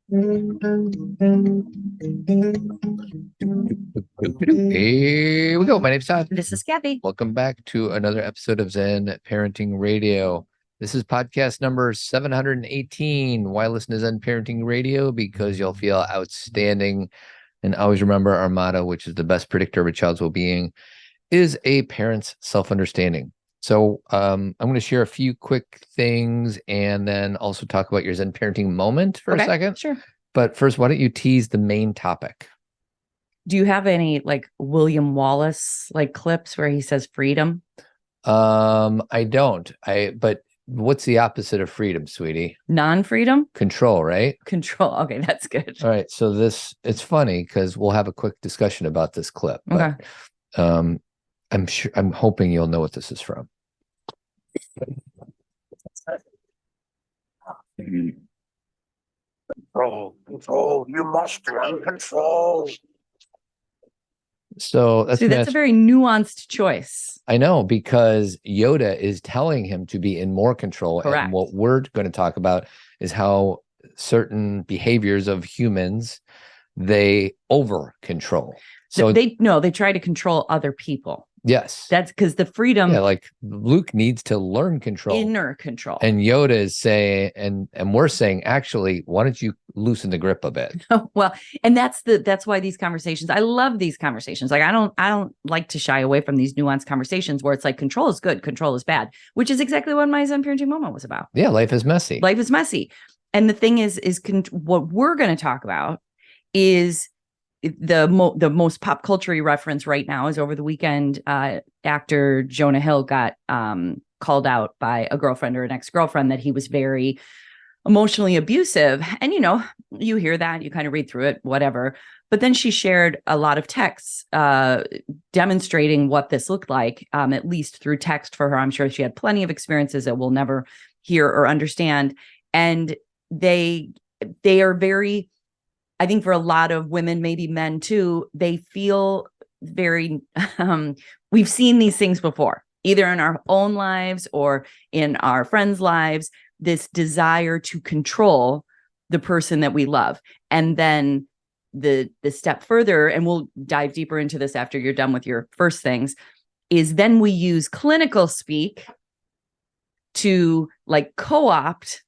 Here we go. My name's Todd. This is Cathy. Welcome back to another episode of Zen Parenting Radio. This is podcast number 718. Why listen to Zen Parenting Radio? Because you'll feel outstanding. And always remember our motto, which is the best predictor of a child's well-being, is a parent's self-understanding. So I'm going to share a few quick things and then also talk about your Zen parenting moment for a second. Sure. But first, why don't you tease the main topic? Do you have any like William Wallace like clips where he says freedom? I don't. But what's the opposite of freedom, sweetie? Non-freedom? Control, right? Control. Okay, that's good. All right. So it's funny because we'll have a quick discussion about this clip. But, Okay. I'm hoping you'll know what this is from. Control, you must learn control. So that's a very nuanced choice. I know, because Yoda is telling him to be in more control. Correct. And what we're going to talk about is how certain behaviors of humans, they over control. So they try to control other people. Yes. That's because the freedom. Yeah, like Luke needs to learn control. Inner control. And Yoda is saying, and we're saying, actually, why don't you loosen the grip a bit? Well, and that's why these conversations, I love these conversations. Like I don't like to shy away from these nuanced conversations where it's like control is good, control is bad, which is exactly what my Zen parenting moment was about. Yeah, life is messy. Life is messy. And the thing is what we're going to talk about is the most pop culture reference right now is over the weekend, actor Jonah Hill got called out by a girlfriend or an ex-girlfriend that he was very emotionally abusive. And, you hear that, you kind of read through it, whatever. But then she shared a lot of texts demonstrating what this looked like, at least through text for her. I'm sure she had plenty of experiences that we'll never hear or understand. And they are very, I think for a lot of women, maybe men too, they feel very, we've seen these things before, either in our own lives or in our friends' lives, this desire to control the person that we love. And then the step further, and we'll dive deeper into this after you're done with your first things, is then we use clinical speak to like co-opt,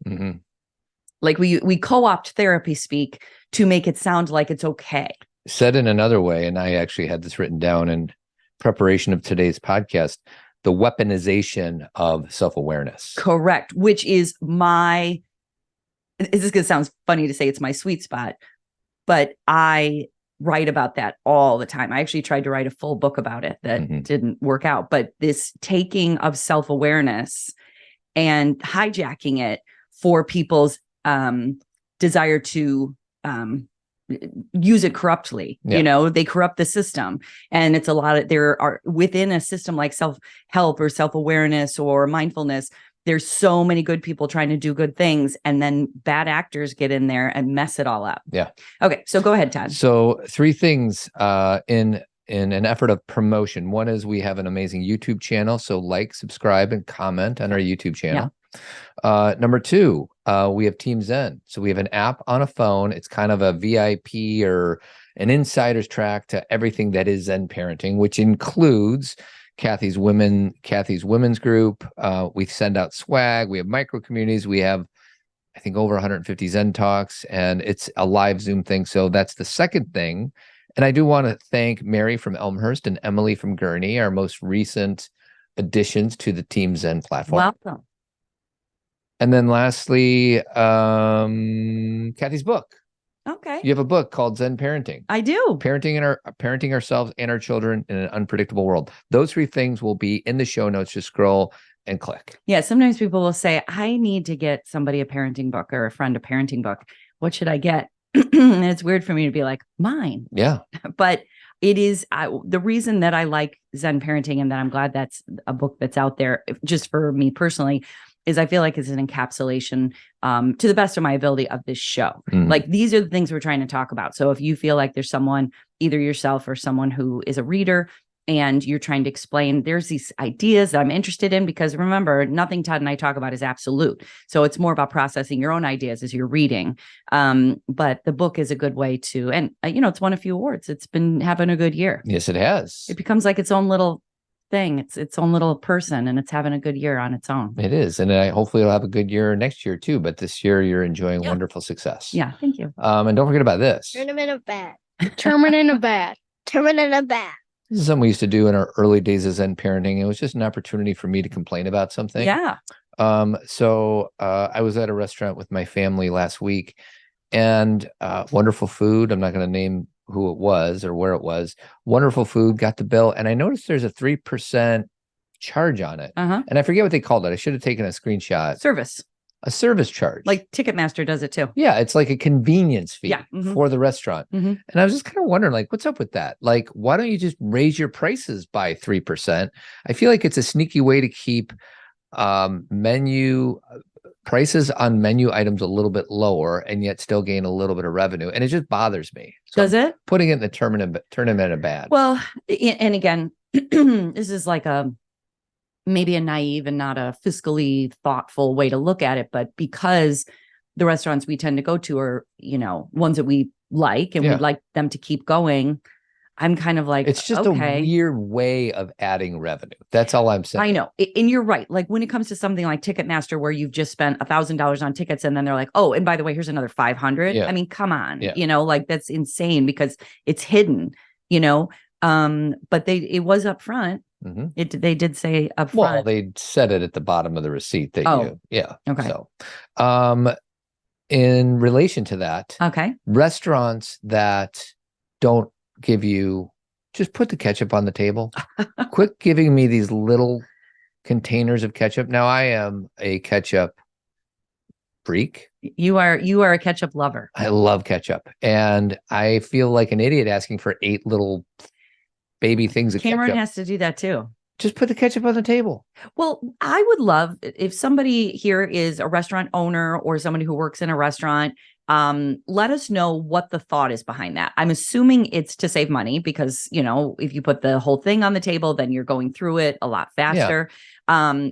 like we co-opt therapy speak to make it sound like it's okay. Said in another way, and I actually had this written down in preparation of today's podcast, the weaponization of self-awareness. Correct. Which is this is going to sound funny to say it's my sweet spot, but I write about that all the time. I actually tried to write a full book about it that didn't work out, but this taking of self-awareness and hijacking it for people's desire to use it corruptly. Yeah. They corrupt the system, and it's a lot of, there are within a system like self-help or self-awareness or mindfulness, there's so many good people trying to do good things, and then bad actors get in there and mess it all up. Yeah. Okay, so go ahead, Todd. So 3 things in an effort of promotion. One is we have an amazing YouTube channel, so like, subscribe, and comment on our YouTube channel. Yeah. Number 2, we have Team Zen. So we have an app on a phone. It's kind of a VIP or an insider's track to everything that is Zen parenting, which includes Cathy's women's group. We send out swag. We have micro communities. We have, I think, over 150 Zen talks, and it's a live Zoom thing. So that's the second thing. And I do want to thank Mary from Elmhurst and Emily from Gurney, our most recent additions to the Team Zen platform. Welcome. And then lastly, Cathy's book. Okay. You have a book called Zen Parenting. I do. Parenting ourselves and our children in an unpredictable world. Those 3 things will be in the show notes. Just scroll and click. Yeah. Sometimes people will say, I need to get somebody a parenting book or a friend a parenting book. What should I get? And it's weird for me to be like, mine. Yeah. But it is the reason that I like Zen Parenting, and that I'm glad that's a book that's out there just for me personally, is I feel like it's an encapsulation to the best of my ability of this show. Like, these are the things we're trying to talk about. So if you feel like there's someone, either yourself or someone who is a reader, and you're trying to explain, there's these ideas that I'm interested in, because remember, nothing Todd and I talk about is absolute. So it's more about processing your own ideas as you're reading. But the book is a good way to, and it's won a few awards. It's been having a good year. Yes, it has. It becomes like its own little thing. It's its own little person, and it's having a good year on its own. It is. And hopefully it'll have a good year next year too. But this year you're enjoying wonderful success. Yeah. Thank you. And don't forget about this. Tournament of bad. Tournament of bad. Tournament of bad. This is something we used to do in our early days of Zen parenting. It was just an opportunity for me to complain about something. Yeah. So I was at a restaurant with my family last week, and wonderful food. I'm not going to name who it was or where it was. Wonderful food, got the bill, and I noticed there's a 3% charge on it. And I forget what they called it. I should have taken a screenshot. A service charge. Like Ticketmaster does it too. Yeah, it's like a convenience fee for the restaurant. Mm-hmm. And I was just kind of wondering, like, what's up with that? Like, why don't you just raise your prices by 3%? I feel like it's a sneaky way to keep menu prices on menu items a little bit lower and yet still gain a little bit of revenue. And it just bothers me. So Does it? Putting it in the tournament of bad. Well, and again, this is like maybe a naive and not a fiscally thoughtful way to look at it, but because the restaurants we tend to go to are, ones that we like and we'd like them to keep going, I'm kind of like, it's just a weird way of adding revenue. That's all I'm saying. I know. And you're right. Like when it comes to something like Ticketmaster, where you've just spent $1,000 on tickets and then they're like, oh, and by the way, here's another 500. Yeah. I mean, come on, Yeah. like that's insane because it's hidden, but it was up front. Mm-hmm. They did say up front. Well, they said it at the bottom of the receipt that Okay. So, in relation to that, Okay. restaurants that don't give you, just put the ketchup on the table. Quit giving me these little containers of ketchup. Now, I am a ketchup freak. You are a ketchup lover. I love ketchup, and I feel like an idiot asking for 8 little baby things of Cameron ketchup. has to do that too. Just put the ketchup on the table. Well, I would love if somebody here is a restaurant owner or somebody who works in a restaurant. Let us know what the thought is behind that. I'm assuming it's to save money because, if you put the whole thing on the table, then you're going through it a lot faster.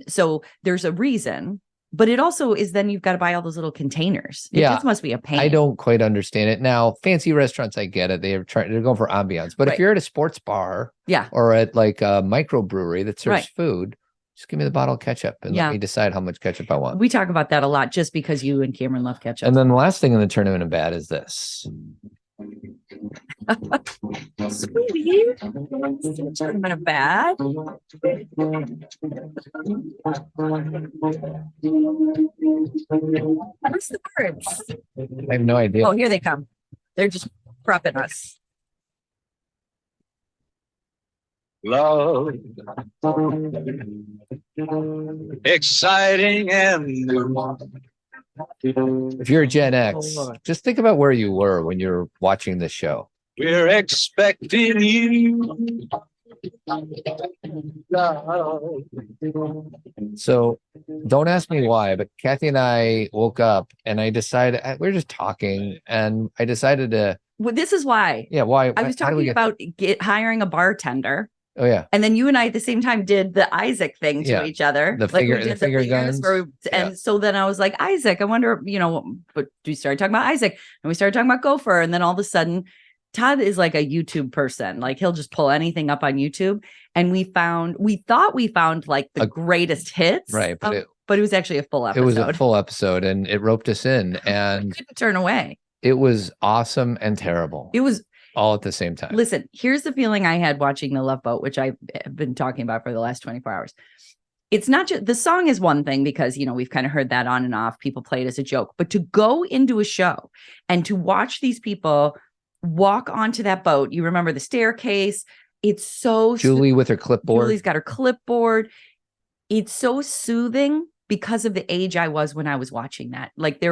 So there's a reason, but it also is then you've got to buy all those little containers. It just must be a pain. I don't quite understand it. Now, fancy restaurants, I get it. They're going for ambiance. But if you're at a sports bar or at like a microbrewery that serves food, just give me the bottle of ketchup and let me decide how much ketchup I want. We talk about that a lot just because you and Cameron love ketchup. And then the last thing in the tournament of bad is this. Sweetie, tournament of bad. What's the birds? I have no idea. Oh, here they come. They're just propping us. Love, exciting and new. If you're a Gen X, just think about where you were when you're watching this show. We're expecting you. So don't ask me why, but Cathy and I woke up and I decided we were just talking and I decided to. Well, this is why. Yeah, why? I was talking about hiring a bartender. Oh yeah. And then you and I at the same time did the Isaac thing to each other. The finger guns. So then I was like, Isaac, I wonder, but we started talking about Isaac and we started talking about Gopher. And then all of a sudden, Todd is like a YouTube person. Like he'll just pull anything up on YouTube. And we thought we found like the greatest hits. Right. But it was actually a full episode. It was a full episode and it roped us in and couldn't turn away. It was awesome and terrible. It was all at the same time. Listen, here's the feeling I had watching The Love Boat, which I've been talking about for the last 24 hours. It's not just the song is one thing because, we've kind of heard that on and off. People play it as a joke, but to go into a show and to watch these people walk onto that boat, you remember the staircase. It's so Julie with her clipboard. Julie's got her clipboard. It's so soothing because of the age I was when I was watching that. Like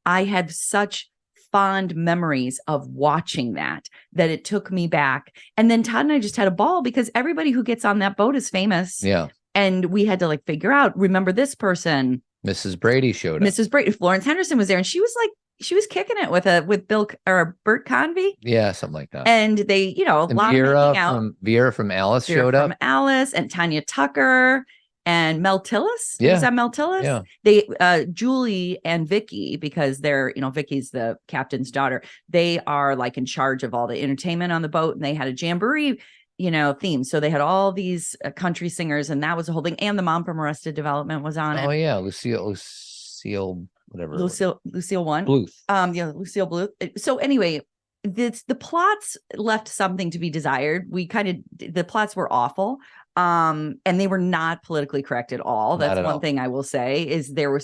I had such fond memories of watching that it took me back. And then Todd and I just had a ball because everybody who gets on that boat is famous. Yeah. And we had to figure out, remember this person. Mrs. Brady showed up. Mrs. Brady, Florence Henderson was there and she was like she was kicking it with Bill or Bert Convy. Yeah, something like that. And they, a And lot Vera of making out. Vera from Alice Vera showed from up. Alice and Tanya Tucker and Mel Tillis. Yeah. Was that Mel Tillis? Yeah. They, Julie and Vicky, because they're, Vicky's the captain's daughter. They are like in charge of all the entertainment on the boat, and they had a jamboree, theme. So they had all these country singers, and that was a whole thing. And the mom from Arrested Development was on it. Oh yeah, Lucille, whatever. Lucille one. Bluth. Lucille Bluth. So anyway, the plots left something to be desired. The plots were awful. And they were not politically correct at all. That's one thing I will say is there were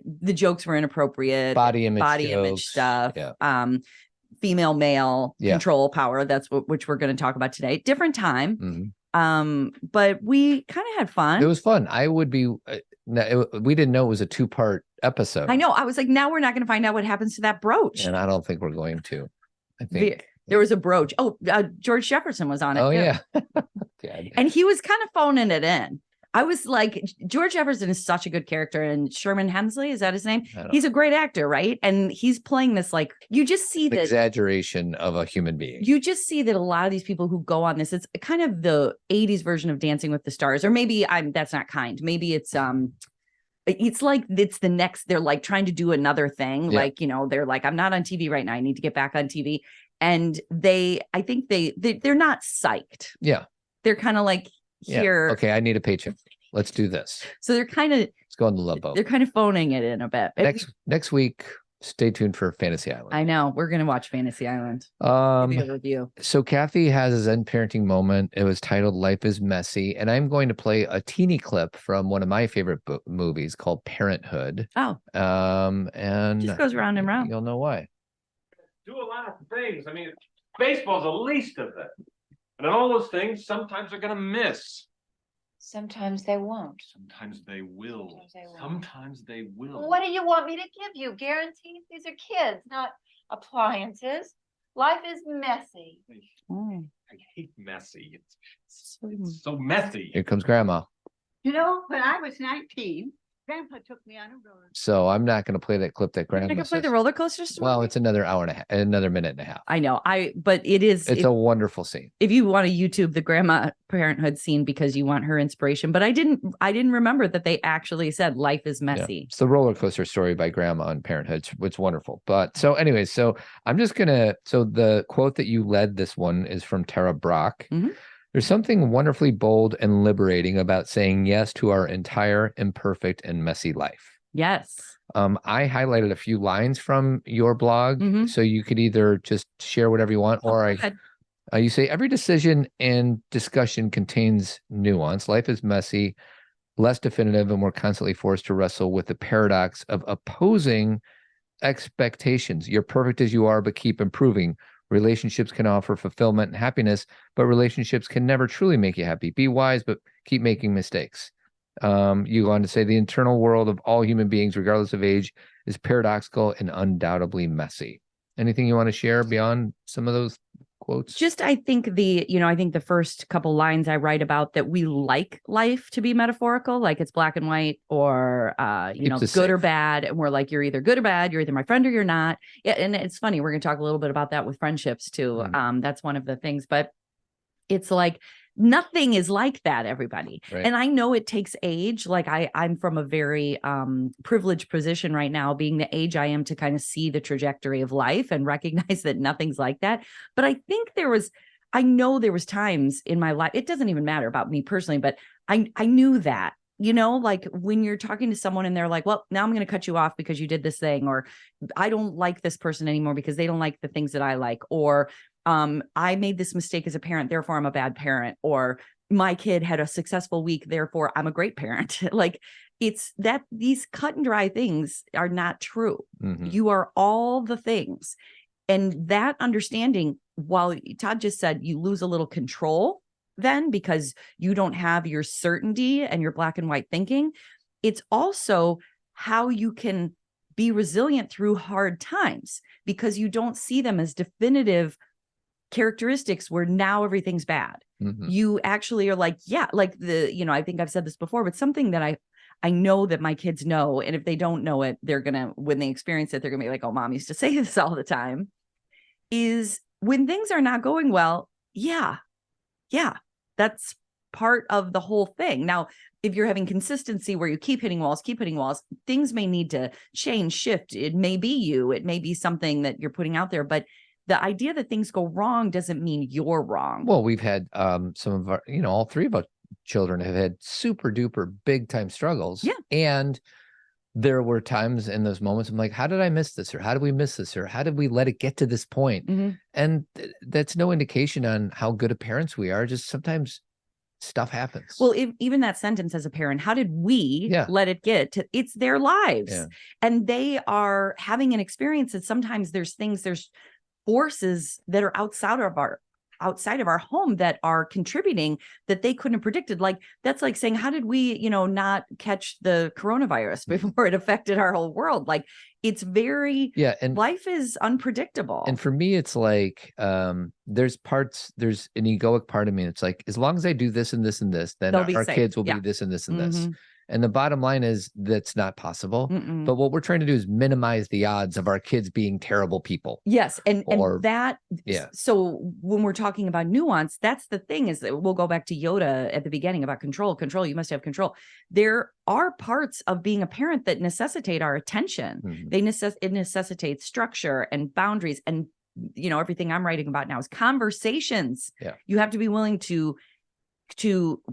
the jokes were inappropriate, body image stuff, female male control power. That's which we're going to talk about today. Different time. Mm-hmm. But we kind of had fun. It was fun. We didn't know it was a 2-part episode. I know. I was like, now we're not going to find out what happens to that brooch. And I don't think we're going to. I think there was a brooch. Oh, George Jefferson was on it. Oh, too. yeah. And he was kind of phoning it in. I was like, George Jefferson is such a good character. And Sherman Hemsley, is that his name? He's a great actor, right? And he's playing this, like, you just see that exaggeration of a human being. You just see that a lot of these people who go on this, it's kind of the 80s version of Dancing with the Stars. Or maybe that's not kind. Maybe it's like it's the next, they're like trying to do another thing. Yeah. Like, they're like, I'm not on TV right now. I need to get back on TV. And I think they're not psyched. Yeah. They're kind of like, here. Okay, I need a paycheck. Let's do this. So they're kind of, let's go on the Love Boat. They're kind of phoning it in a bit. Next week, stay tuned for Fantasy Island. I know. We're going to watch Fantasy Island. Give a review. So Cathy has a Zen parenting moment. It was titled Life is Messy. And I'm going to play a teeny clip from one of my favorite movies called Parenthood. Oh. And just goes round and round. You'll know why. Do a lot of things. I mean, baseball's the least of it. And all those things, sometimes they're going to miss. Sometimes they won't. Sometimes they will. Sometimes they will. Well, what do you want me to give you? Guarantees? These are kids, not appliances. Life is messy. I hate messy. It's so messy. Here comes Grandma. When I was 19, Grandpa took me on a roller. So I'm not going to play that clip that Grandma I can play the roller coaster story. Well, it's another hour and a half, another minute and a half. I know. But it's a wonderful scene. If you want to YouTube the Grandma Parenthood scene because you want her inspiration, but I didn't remember that they actually said life is messy. Yeah. It's the roller coaster story by Grandma on Parenthood. It's wonderful. But so anyways, so I'm just so the quote that you led this one is from Tara Brach. Mm-hmm. There's something wonderfully bold and liberating about saying yes to our entire imperfect and messy life. Yes. I highlighted a few lines from your blog, mm-hmm. so you could either just share whatever you want, or you say every decision and discussion contains nuance. Life is messy, less definitive, and we're constantly forced to wrestle with the paradox of opposing expectations. You're perfect as you are, but keep improving. Relationships can offer fulfillment and happiness, but relationships can never truly make you happy. Be wise, but keep making mistakes. You go on to say the internal world of all human beings, regardless of age, is paradoxical and undoubtedly messy. Anything you want to share beyond some of those quotes? Just, I think the first couple lines I write about that we like life to be metaphorical, like it's black and white or, good or bad. And we're like, you're either good or bad. You're either my friend or you're not. Yeah. And it's funny. We're going to talk a little bit about that with friendships too. Mm-hmm. That's one of the things, but it's like, nothing is like that, everybody. Right. And I know it takes age. Like I'm from a very privileged position right now, being the age I am to kind of see the trajectory of life and recognize that nothing's like that. But I think I know there was times in my life, it doesn't even matter about me personally, but I knew that, like when you're talking to someone and they're like, well, now I'm going to cut you off because you did this thing, or I don't like this person anymore because they don't like the things that I like, or I made this mistake as a parent, therefore I'm a bad parent, or my kid had a successful week, therefore I'm a great parent. Like it's that these cut and dry things are not true. Mm-hmm. You are all the things. And that understanding, while Todd just said you lose a little control then because you don't have your certainty and your black and white thinking, it's also how you can be resilient through hard times because you don't see them as definitive characteristics where now everything's bad. Mm-hmm. You actually are like, yeah, like I think I've said this before, but something that I know that my kids know, and if they don't know it, they're going to, when they experience it, they're going to be like, oh, mom used to say this all the time, is when things are not going well. Yeah, that's part of the whole thing. Now, if you're having consistency where you keep hitting walls, things may need to change, shift. It may be you, it may be something that you're putting out there, but the idea that things go wrong doesn't mean you're wrong. Well, we've had some of our, all three of our children have had super duper big time struggles. Yeah. And there were times in those moments I'm like, how did I miss this? Or how did we miss this? Or how did we let it get to this point? And that's no indication on how good of parents we are. Just sometimes stuff happens. Well, even that sentence as a parent, how did we let it get to, it's their lives and they are having an experience. And sometimes there's forces that are outside of our home that are contributing that they couldn't have predicted. Like, that's like saying, how did we, not catch the coronavirus before it affected our whole world? Like, it's very, and life is unpredictable. And for me, it's like, there's an egoic part of me. It's like, as long as I do this and this and this, then our kids will be this and this and this. And the bottom line is that's not possible. But what we're trying to do is minimize the odds of our kids being terrible people. Yes. So when we're talking about nuance, that's the thing, is that we'll go back to Yoda at the beginning about control. You must have control. There are parts of being a parent that necessitate our attention. It necessitates structure and boundaries. And, everything I'm writing about now is conversations. You have to be willing to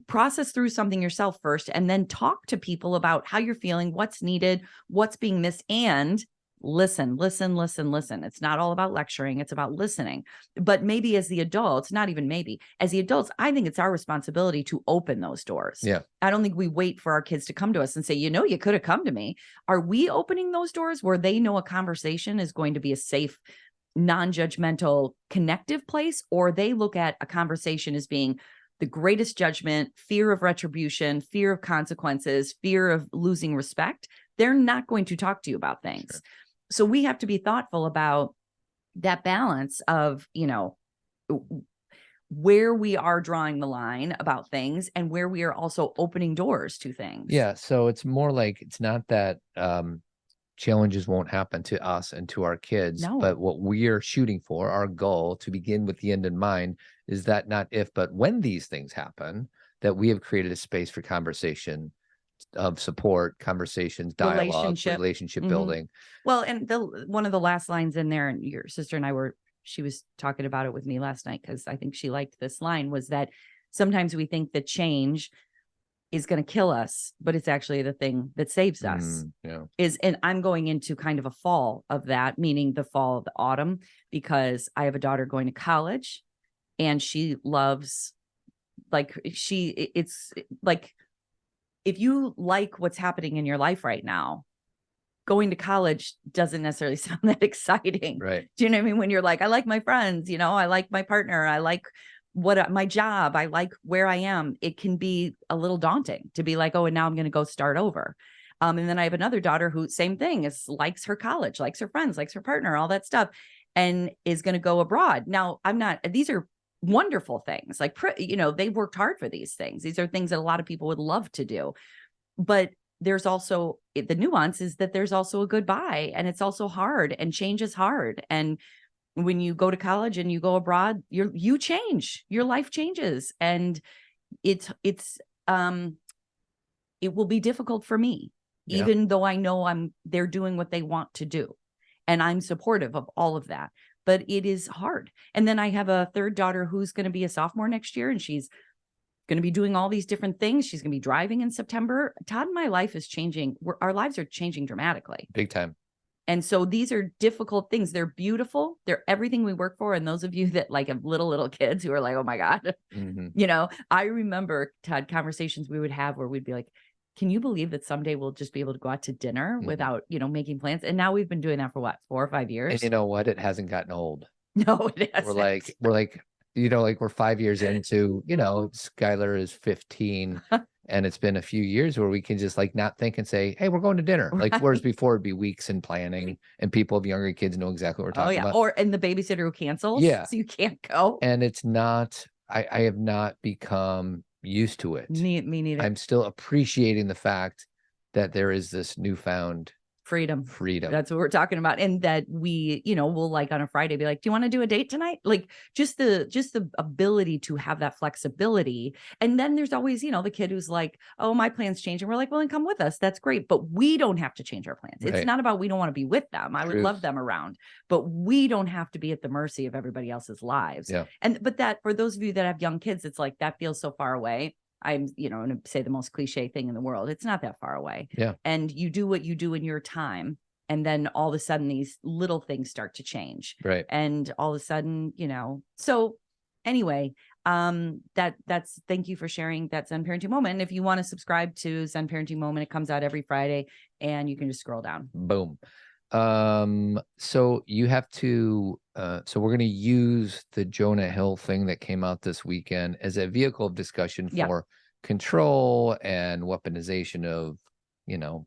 process through something yourself first, and then talk to people about how you're feeling, what's needed, what's being missed, and listen. It's not all about lecturing. It's about listening. But maybe as the adults, not even maybe, as the adults, I think it's our responsibility to open those doors. I don't think we wait for our kids to come to us and say, you could have come to me. Are we opening those doors where they know a conversation is going to be a safe, non-judgmental, connective place? Or they look at a conversation as being the greatest judgment, fear of retribution, fear of consequences, fear of losing respect? They're not going to talk to you about things. Sure. So we have to be thoughtful about that balance of, where we are drawing the line about things and where we are also opening doors to things. Yeah. So it's more like, it's not that challenges won't happen to us and to our kids, but what we are shooting for, our goal, to begin with the end in mind, is that not if, but when these things happen, that we have created a space for conversation, of support, conversations, dialogue, relationship building. Well, and one of the last lines in there, and your sister and I she was talking about it with me last night, because I think she liked this line, was that sometimes we think that change is going to kill us, but it's actually the thing that saves us. And I'm going into kind of a fall of that, meaning the fall of the autumn, because I have a daughter going to college, and she loves, it's like, if you like what's happening in your life right now, going to college doesn't necessarily sound that exciting. Right. Do you know what I mean? When you're like, I like my friends, I like my partner, I like my job, I like where I am. It can be a little daunting to be like, oh, and now I'm going to go start over. And then I have another daughter who, same thing, likes her college, likes her friends, likes her partner, all that stuff, and is going to go abroad. Now, these are wonderful things. Like, they've worked hard for these things. These are things that a lot of people would love to do. But there's also, the nuance is that there's also a goodbye, and it's also hard, and change is hard. And when you go to college and you go abroad, you change, your life changes, and it will be difficult for me, even though I know they're doing what they want to do, and I'm supportive of all of that. But it is hard. And then I have a third daughter who's going to be a sophomore next year, and she's going to be doing all these different things. She's going to be driving in September. Todd and my life is changing. Our lives are changing dramatically. Big time. And so these are difficult things. They're beautiful. They're everything we work for. And those of you that have little kids who are like, oh my God, I remember, Todd, conversations we would have where we'd be like, can you believe that someday we'll just be able to go out to dinner without, making plans? And now we've been doing that for what, 4 or 5 years? And you know what? It hasn't gotten old. No, it hasn't. We're like, we're 5 years into, Skylar is 15 and it's been a few years where we can just not think and say, hey, we're going to dinner. Whereas before it'd be weeks in planning, and people of younger kids know exactly what we're talking about. And the babysitter who cancels. Yeah. So you can't go. And it's not, I have not become used to it. Me neither. I'm still appreciating the fact that there is this newfound freedom. freedom. That's what we're talking about. And that we, we'll like on a Friday be like, do you want to do a date tonight? Like just the ability to have that flexibility. And then there's always, the kid who's like, oh, my plans change. And we're like, well, then come with us. That's great. But we don't have to change our plans. Right. It's not about, we don't want to be with them. I would love them around, but we don't have to be at the mercy of everybody else's lives. Yeah. But that for those of you that have young kids, it's like, that feels so far away. I'm, going to say the most cliche thing in the world. It's not that far away. Yeah. And you do what you do in your time. And then all of a sudden these little things start to change. Right. And all of a sudden, so anyway, that's, thank you for sharing that Zen Parenting Moment. And if you want to subscribe to Zen Parenting Moment, it comes out every Friday and you can just scroll down. Boom. So you have to, so we're going to use the Jonah Hill thing that came out this weekend as a vehicle of discussion for control and weaponization of,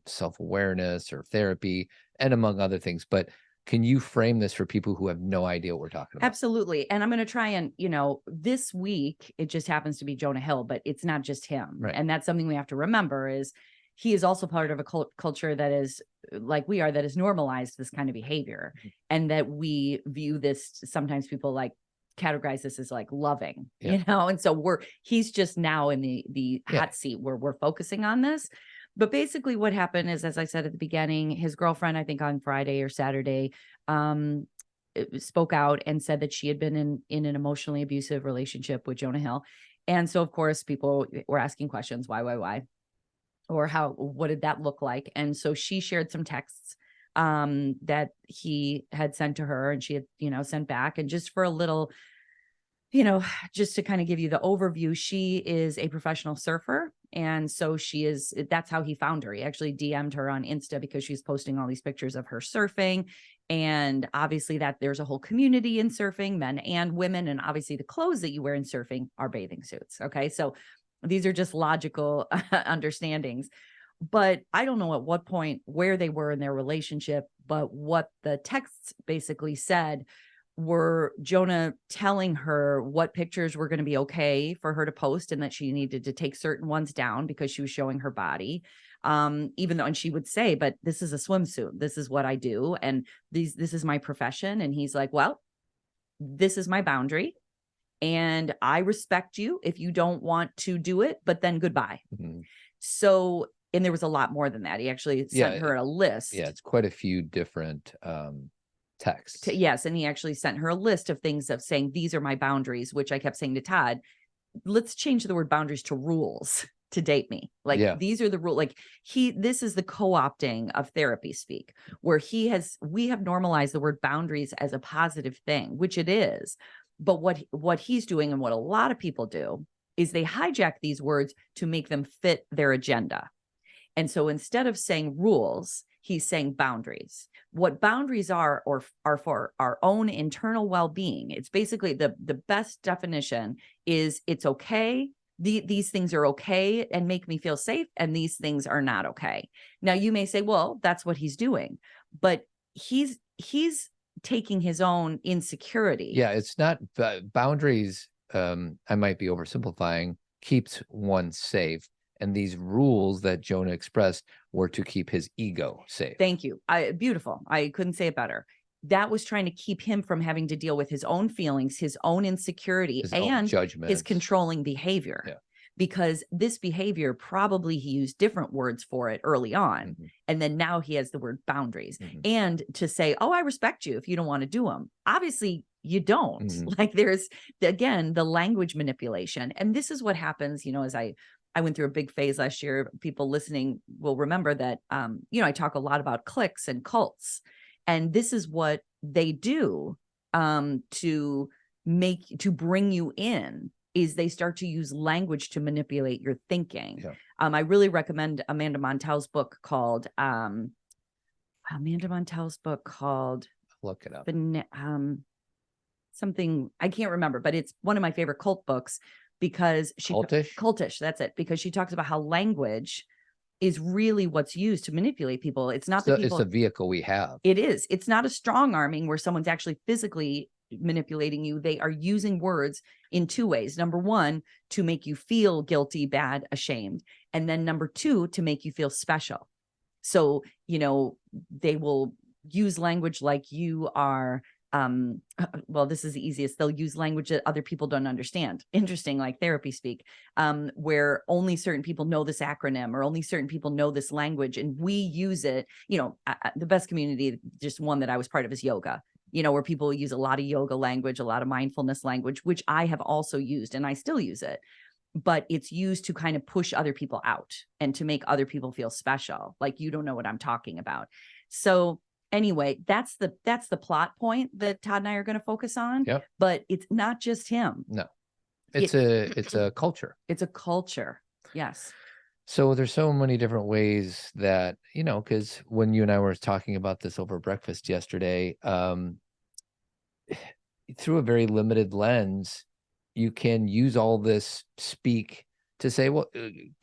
self-awareness or therapy and among other things. But can you frame this for people who have no idea what we're talking about? Absolutely. And I'm going to try and, this week, it just happens to be Jonah Hill, but it's not just him. Right. And that's something we have to remember is he is also part of a culture that is like we are, that has normalized this kind of behavior. Mm-hmm. And that we view this, sometimes people like categorize this as like loving, and so he's just now in the hot seat where we're focusing on this. But basically what happened is, as I said at the beginning, his girlfriend, I think on Friday or Saturday, spoke out and said that she had been in an emotionally abusive relationship with Jonah Hill. And so of course people were asking questions, why? Or what did that look like? And so she shared some texts that he had sent to her and she had, sent back. And just for a little, just to kind of give you the overview, she is a professional surfer. And so that's how he found her. He actually DM'd her on Insta because she's posting all these pictures of her surfing. And obviously that there's a whole community in surfing, men and women. And obviously the clothes that you wear in surfing are bathing suits. Okay. So these are just logical understandings, but I don't know at what point where they were in their relationship, but what the texts basically said were Jonah telling her what pictures were going to be okay for her to post and that she needed to take certain ones down because she was showing her body. Even though, and she would say, but this is a swimsuit. This is what I do. And this is my profession. And he's like, well, this is my boundary. And I respect you if you don't want to do it, but then goodbye. Mm-hmm. So, and there was a lot more than that. He actually sent her a list. Yeah, it's quite a few different texts. Yes. And he actually sent her a list of things of saying, these are my boundaries, which I kept saying to Todd, let's change the word boundaries to rules to date me. Like these are the rules. Like this is the co-opting of therapy speak, where we have normalized the word boundaries as a positive thing, which it is. But what he's doing and what a lot of people do is they hijack these words to make them fit their agenda. And so instead of saying rules, he's saying boundaries. What boundaries are for our own internal well-being. It's basically the best definition is it's okay. These things are okay and make me feel safe. And these things are not okay. Now you may say, well, that's what he's doing, but he's taking his own insecurity. Yeah, it's not boundaries. I might be oversimplifying, keeps one safe. And these rules that Jonah expressed were to keep his ego safe. Thank you. Beautiful. I couldn't say it better. That was trying to keep him from having to deal with his own feelings, his own insecurity, and his controlling behavior. Yeah. Because this behavior, probably he used different words for it early on. Mm-hmm. And then now he has the word boundaries. Mm-hmm. And to say, oh, I respect you if you don't want to do them. Obviously you don't. Mm-hmm. Like there's, again, the language manipulation. And this is what happens, as I went through a big phase last year. People listening will remember that, I talk a lot about cliques and cults. And this is what they do to bring you in, is they start to use language to manipulate your thinking. Yeah. I really recommend Amanda Montell's book called, look it up. Something, I can't remember, but it's one of my favorite cult books because cultish, that's it. Because she talks about how language is really what's used to manipulate people. It's not that people, it's a vehicle we have. It is. It's not a strong arming where someone's actually physically manipulating you. They are using words in two ways. Number one, to make you feel guilty, bad, ashamed. And then number two, to make you feel special. So, they will use language like you are, well, this is the easiest. They'll use language that other people don't understand. Interesting, like therapy speak, where only certain people know this acronym or only certain people know this language. And we use it, the best community, just one that I was part of, is yoga, where people use a lot of yoga language, a lot of mindfulness language, which I have also used and I still use it. But it's used to kind of push other people out and to make other people feel special. Like, you don't know what I'm talking about. So anyway, that's the plot point that Todd and I are going to focus on. Yep. But it's not just him. No, it's a culture. It's a culture. Yes. So there's so many different ways that, because when you and I were talking about this over breakfast yesterday, through a very limited lens, you can use all this speak to say, well,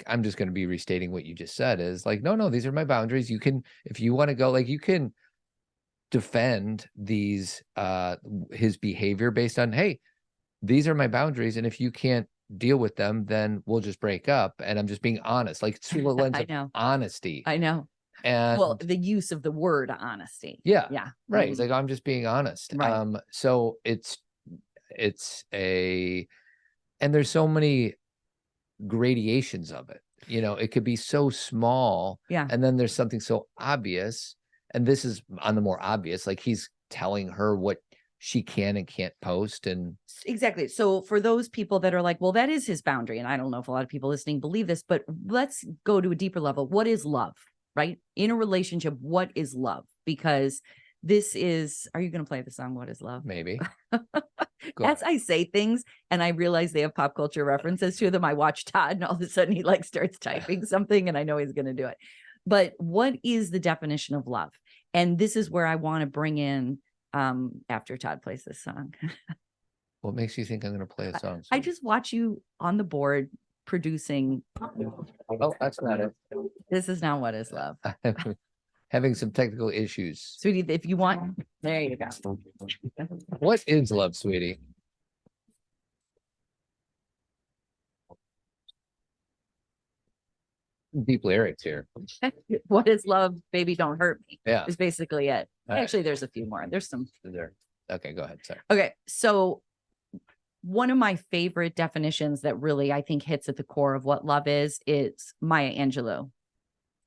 I'm just going to be restating what you just said, is like, no, these are my boundaries. You can, if you want to go, like, you can defend these, his behavior based on, hey, these are my boundaries. And if you can't deal with them, then we'll just break up. And I'm just being honest, like through the lens of honesty. I know. And well, the use of the word honesty. Yeah. Yeah. Right. It's like, I'm just being honest. Right. So and there's so many gradations of it, it could be so small. Yeah. And then there's something so obvious. And this is on the more obvious, like he's telling her what she can and can't post. And exactly. So for those people that are like, well, that is his boundary. And I don't know if a lot of people listening believe this, but let's go to a deeper level. What is love, right? In a relationship, what is love? Because this is, are you going to play the song, What is Love? Maybe. As I say things and I realize they have pop culture references to them, I watch Todd and all of a sudden he like starts typing something and I know he's going to do it. But what is the definition of love? And this is where I want to bring in, after Todd plays this song. What makes you think I'm going to play a song? I just watch you on the board producing. Oh, that's not it. This is not What is Love. Having some technical issues. Sweetie, if you want, there you go. What is love, sweetie? Deep lyrics here. What is love? Baby, don't hurt me. Yeah. Is basically it. All right. Actually, there's a few more. There's some. There. Okay, go ahead. Sorry. Okay. So one of my favorite definitions that really, I think, hits at the core of what love is Maya Angelou.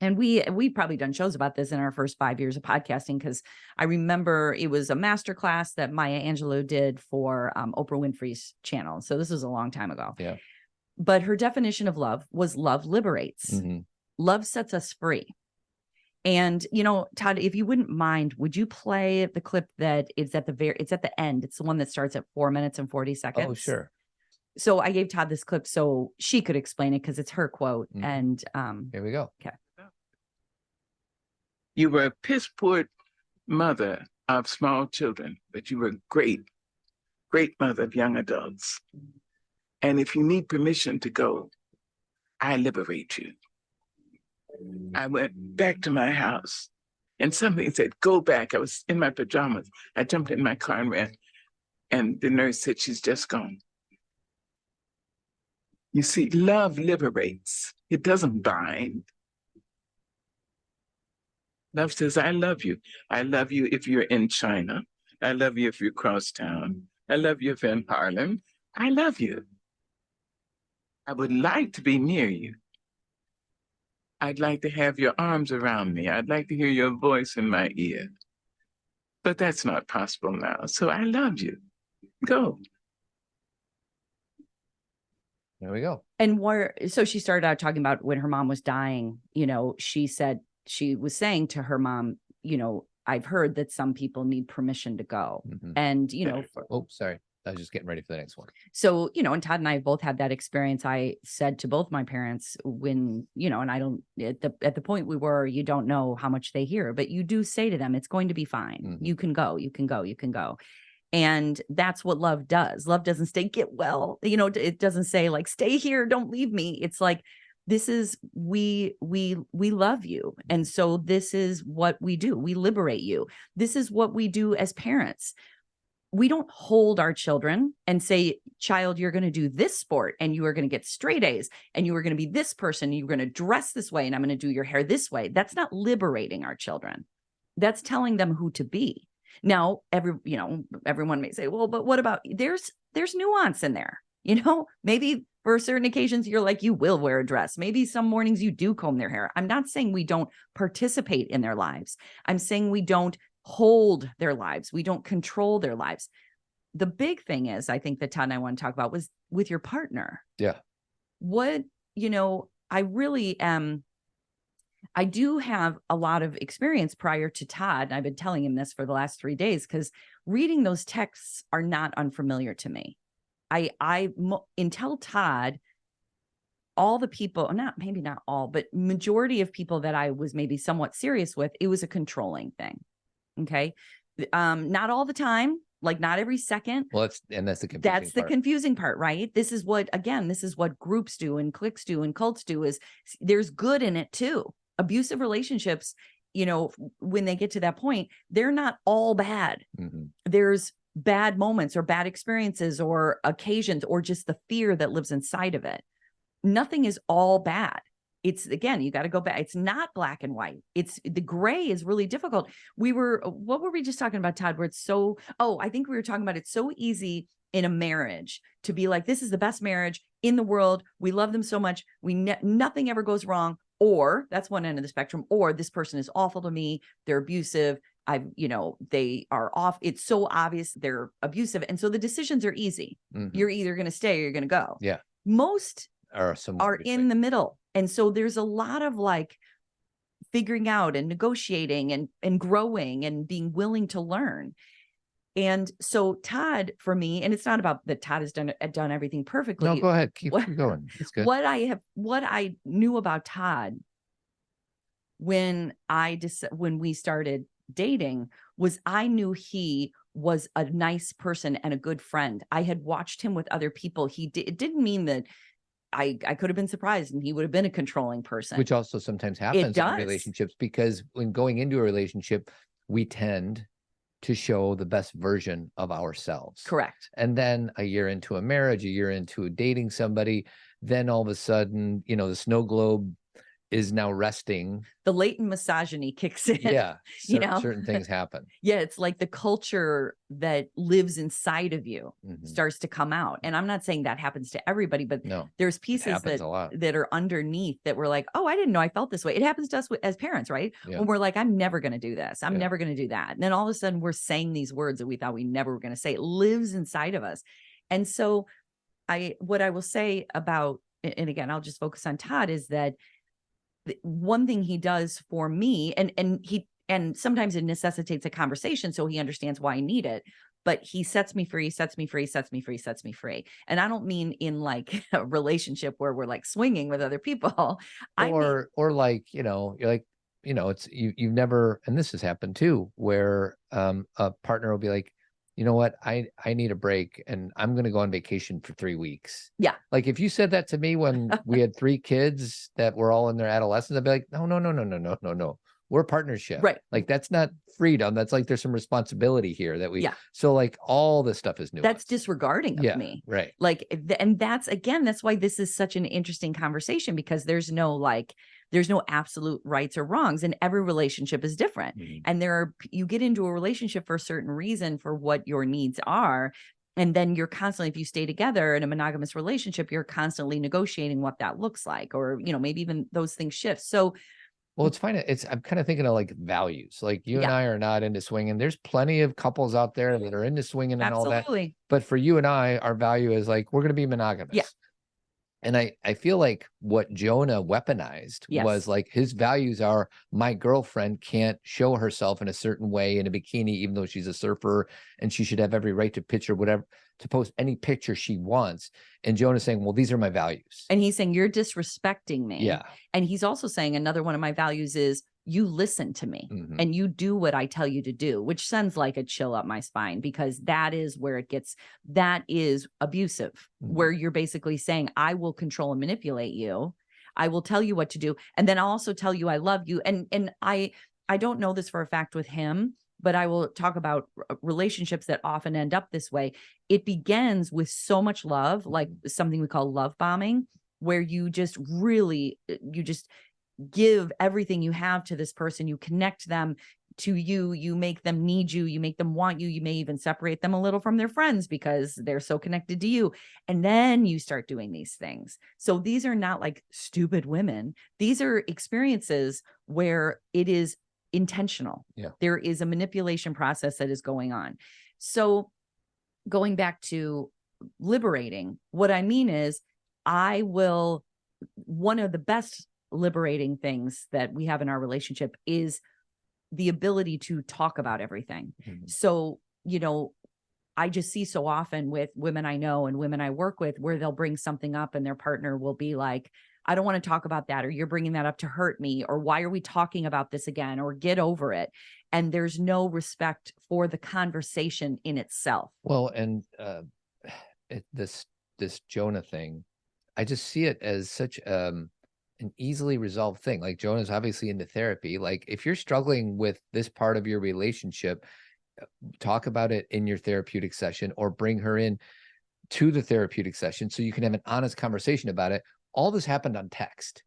And we've probably done shows about this in our first 5 years of podcasting, because I remember it was a masterclass that Maya Angelou did for Oprah Winfrey's channel. So this was a long time ago. Yeah. But her definition of love was love liberates. Mm-hmm. Love sets us free. And, Todd, if you wouldn't mind, would you play the clip that it's at the end? It's the one that starts at 4 minutes and 40 seconds. Oh, sure. So I gave Todd this clip so she could explain it because it's her quote. Mm-hmm. And here we go. Okay. You were a piss poor mother of small children, but you were a great mother of young adults. And if you need permission to go, I liberate you. I went back to my house and something said, go back. I was in my pajamas. I jumped in my car and ran. And the nurse said, she's just gone. You see, love liberates. It doesn't bind. Love says, I love you. I love you if you're in China. I love you if you're across town. I love you if you're in Harlem. I love you. I would like to be near you. I'd like to have your arms around me. I'd like to hear your voice in my ear. But that's not possible now. So I love you. Go. There we go. And so she started out talking about when her mom was dying, she said, she was saying to her mom, I've heard that some people need permission to go. Mm-hmm. And, oh, sorry. I was just getting ready for the next one. So, and Todd and I both had that experience. I said to both my parents when, and I don't, at the point we were, you don't know how much they hear, but you do say to them, it's going to be fine. Mm-hmm. You can go, you can go, you can go. And that's what love does. Love doesn't say, get well, it doesn't say like, stay here, don't leave me. It's like, this is, we love you. And so this is what we do. We liberate you. This is what we do as parents. we don't hold our children and say, child, you're going to do this sport and you are going to get straight A's and you are going to be this person. And you're going to dress this way and I'm going to do your hair this way. That's not liberating our children. That's telling them who to be. Now, everyone may say, well, but what about, there's nuance in there, maybe for certain occasions, you're like, you will wear a dress. Maybe some mornings you do comb their hair. I'm not saying we don't participate in their lives. I'm saying we don't hold their lives. We don't control their lives. The big thing is, I think that Todd and I want to talk about was with your partner. Yeah. What, I really am. I do have a lot of experience prior to Todd. I've been telling him this for the last 3 days because reading those texts are not unfamiliar to me. Until Todd, all the people, maybe not all, but majority of people that I was maybe somewhat serious with, it was a controlling thing. Okay. Not all the time, like not every second. Well, that's the confusing part, right? This is what groups do and cliques do and cults do is there's good in it too. Abusive relationships, when they get to that point, they're not all bad. Mm-hmm. There's bad moments or bad experiences or occasions or just the fear that lives inside of it. Nothing is all bad. It's, again, you got to go back. It's not black and white. It's the gray is really difficult. What were we just talking about, Todd? Where it's I think we were talking about it's so easy in a marriage to be like, this is the best marriage in the world. We love them so much. Nothing ever goes wrong. Or that's one end of the spectrum. Or this person is awful to me. They're abusive. They are off. It's so obvious they're abusive. And so the decisions are easy. Mm-hmm. You're either going to stay or you're going to go. Yeah. Most are in the middle. And so there's a lot of like figuring out and negotiating and growing and being willing to learn. And so Todd, for me, and it's not about that Todd has done everything perfectly. No, go ahead. Keep going. It's good. What I knew about Todd when we started dating was I knew he was a nice person and a good friend. I had watched him with other people. It didn't mean that I could have been surprised and he would have been a controlling person. Which also sometimes happens in relationships, because when going into a relationship, we tend to show the best version of ourselves. Correct. And then a year into a marriage, a year into dating somebody, then all of a sudden, the snow globe is now resting. The latent misogyny kicks in. Yeah. Certain things happen. Yeah. It's like the culture that lives inside of you mm-hmm. starts to come out. And I'm not saying that happens to everybody, but there's pieces that are underneath that we're like, oh, I didn't know I felt this way. It happens to us as parents, right? Yeah. When we're like, I'm never going to do this. I'm never going to do that. And then all of a sudden we're saying these words that we thought we never were going to say. It lives inside of us. And so what I will say about, and again, I'll just focus on Todd, is that one thing he does for me, and sometimes it necessitates a conversation so he understands why I need it, but he sets me free. And I don't mean in like a relationship where we're like swinging with other people. Or like, you're like, it's you've never, and this has happened too, where a partner will be like, you know what, I need a break and I'm going to go on vacation for 3 weeks. Yeah. Like if you said that to me when we had 3 kids that were all in their adolescence, I'd be like, no. We're a partnership. Right. Like that's not freedom. That's like, there's some responsibility here so like all this stuff is new. That's disregarding of me. Right. Like, and that's why this is such an interesting conversation, because there's no absolute rights or wrongs, and every relationship is different. Mm-hmm. And you get into a relationship for a certain reason for what your needs are. And then you're constantly, if you stay together in a monogamous relationship, you're constantly negotiating what that looks like, or, maybe even those things shift. So, well, it's fine. I'm kind of thinking of like values. Like you and I are not into swinging. There's plenty of couples out there that are into swinging and all that. But for you and I, our value is like, we're going to be monogamous. Yeah. And I feel like what Jonah weaponized was like his values are, my girlfriend can't show herself in a certain way in a bikini, even though she's a surfer, and she should have every right to picture whatever, to post any picture she wants. And Jonah's saying, well, these are my values. And he's saying, you're disrespecting me. Yeah. And he's also saying another one of my values is you listen to me mm-hmm. and you do what I tell you to do, which sends like a chill up my spine, because that is abusive, mm-hmm. where you're basically saying, I will control and manipulate you. I will tell you what to do. And then I'll also tell you I love you. And I don't know this for a fact with him, but I will talk about relationships that often end up this way. It begins with so much love, like something we call love bombing, where you just give everything you have to this person. You connect them to you. You make them need you. You make them want you. You may even separate them a little from their friends because they're so connected to you. And then you start doing these things. So these are not like stupid women. These are experiences where it is intentional. Yeah. There is a manipulation process that is going on. So going back to liberating, what I mean is one of the best liberating things that we have in our relationship is the ability to talk about everything. Mhm. So, I just see so often with women I know and women I work with where they'll bring something up and their partner will be like, I don't want to talk about that, or you're bringing that up to hurt me, or why are we talking about this again, or get over it. And there's no respect for the conversation in itself. Well, and this Jonah thing, I just see it as such an easily resolved thing. Like, Jonah's obviously into therapy. Like, if you're struggling with this part of your relationship, talk about it in your therapeutic session, or bring her in to the therapeutic session so you can have an honest conversation about it. All this happened on text.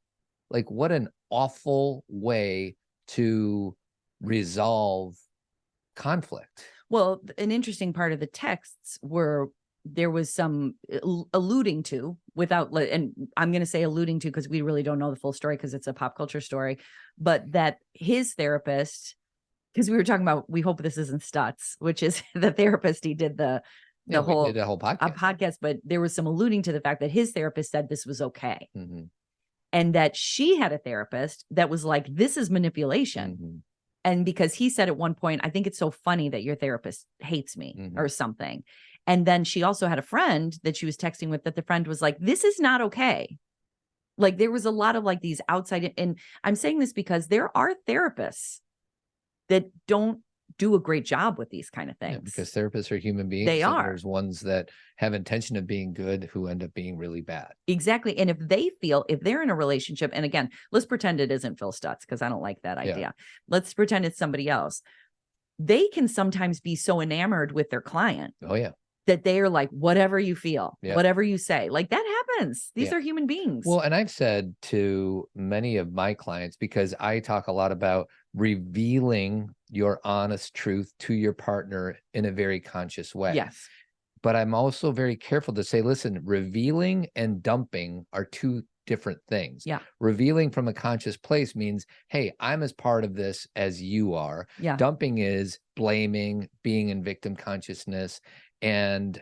Like, what an awful way to resolve conflict. Well, an interesting part of the texts were there was some alluding to, and I'm going to say alluding to because we really don't know the full story because it's a pop culture story, but that his therapist, because we were talking about, we hope this isn't Stutz, which is the therapist. He did the whole podcast, but there was some alluding to the fact that his therapist said this was okay. Mm-hmm. And that she had a therapist that was like, this is manipulation. Mm-hmm. And because he said at one point, I think it's so funny that your therapist hates me, mm-hmm. or something. And then she also had a friend that she was texting with, that the friend was like, this is not okay. Like, there was a lot of like these outside, and I'm saying this because there are therapists that don't do a great job with these kind of things. Yeah, because therapists are human beings. They are. There's ones that have intention of being good who end up being really bad. Exactly. And if they're in a relationship, and again, let's pretend it isn't Phil Stutz, because I don't like that idea. Yeah. Let's pretend it's somebody else. They can sometimes be so enamored with their client. Oh, yeah. That they are like, whatever you feel, yeah. whatever you say, like that happens. These are human beings. Well, and I've said to many of my clients, because I talk a lot about revealing your honest truth to your partner in a very conscious way. Yes. But I'm also very careful to say, listen, revealing and dumping are two different things. Yeah. Revealing from a conscious place means, hey, I'm as part of this as you are. Yeah. Dumping is blaming, being in victim consciousness, and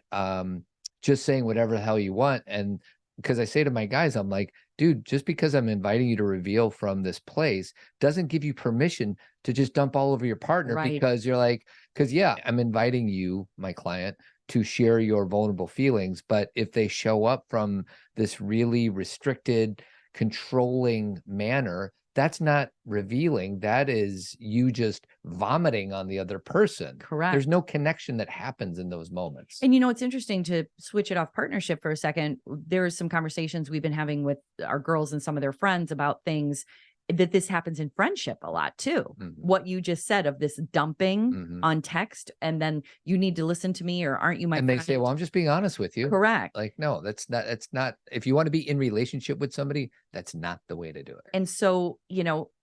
just saying whatever the hell you want. And because I say to my guys, I'm like, dude, just because I'm inviting you to reveal from this place doesn't give you permission to just dump all over your partner. Right. Because you're like, because yeah, I'm inviting you, my client, to share your vulnerable feelings. But if they show up from this really restricted, controlling manner, that's not revealing. That is you just vomiting on the other person. Correct. There's no connection that happens in those moments. And it's interesting to switch it off partnership for a second. There are some conversations we've been having with our girls and some of their friends about things that this happens in friendship a lot too. Mm-hmm. What you just said of this dumping Mm-hmm. on text, and then you need to listen to me, or aren't you my and friend? they say, well, I'm just being honest with you. Correct. Like, no, that's not, if you want to be in relationship with somebody, that's not the way to do it. And so,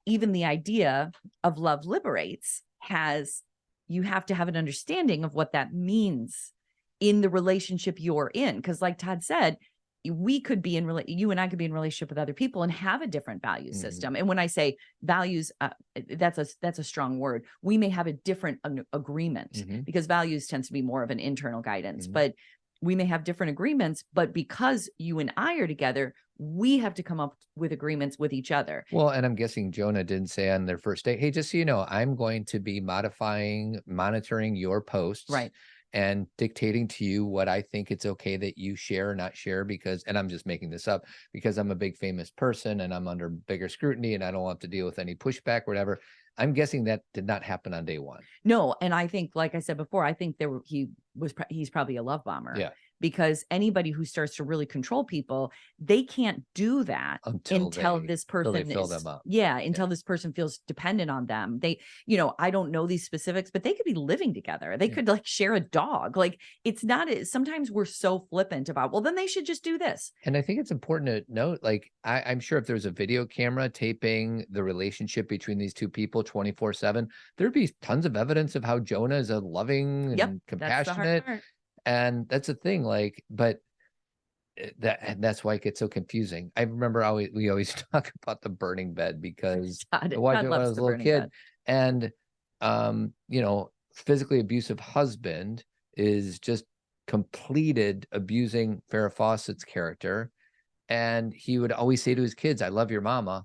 even the idea of love liberates you have to have an understanding of what that means in the relationship you're in. Because like Todd said, we could be you and I could be in relationship with other people and have a different value system. And when I say values, that's a strong word. We may have a different agreement, because values tends to be more of an internal guidance, but we may have different agreements, but because you and I are together, we have to come up with agreements with each other. Well, and I'm guessing Jonah didn't say on their first date, hey, just so you know, I'm going to be monitoring your posts. Right. And dictating to you what I think it's okay that you share or not share, because, and I'm just making this up, because I'm a big famous person and I'm under bigger scrutiny and I don't have to deal with any pushback or whatever. I'm guessing that did not happen on day one. No. And I think, like I said before, I think he's probably a love bomber. Yeah. because anybody who starts to really control people, they can't do that until this person they fill them up. Until this person feels dependent on them. They, I don't know these specifics, but they could be living together. They could like share a dog. Like it's not, sometimes we're so flippant about, well, then they should just do this. And I think it's important to note, like, I'm sure if there's a video camera taping the relationship between these two people 24/7, there'd be tons of evidence of how Jonah is a loving and compassionate. And that's the thing, like, but that's why it gets so confusing. I remember we always talk about the burning bed because I watched it when I was a little kid. And, physically abusive husband is just completed abusing Farrah Fawcett's character. And he would always say to his kids, "I love your mama."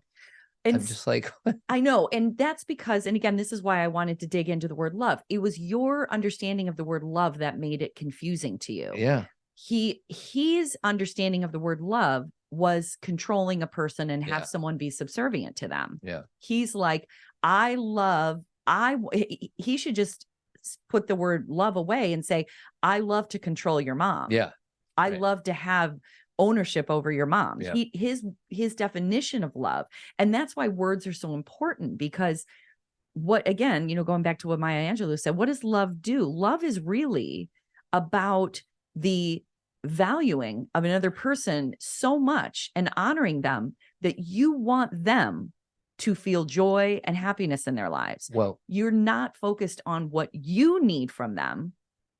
And I'm just like, I know. And that's because, and again, this is why I wanted to dig into the word love. It was your understanding of the word love that made it confusing to you. Yeah. His understanding of the word love was controlling a person and have someone be subservient to them. Yeah. He's like, he should just put the word love away and say, I love to control your mom. Yeah. I love to have ownership over your mom. Yeah. His definition of love. And that's why words are so important, because going back to what Maya Angelou said, what does love do? Love is really about the valuing of another person so much and honoring them that you want them to feel joy and happiness in their lives. Well, you're not focused on what you need from them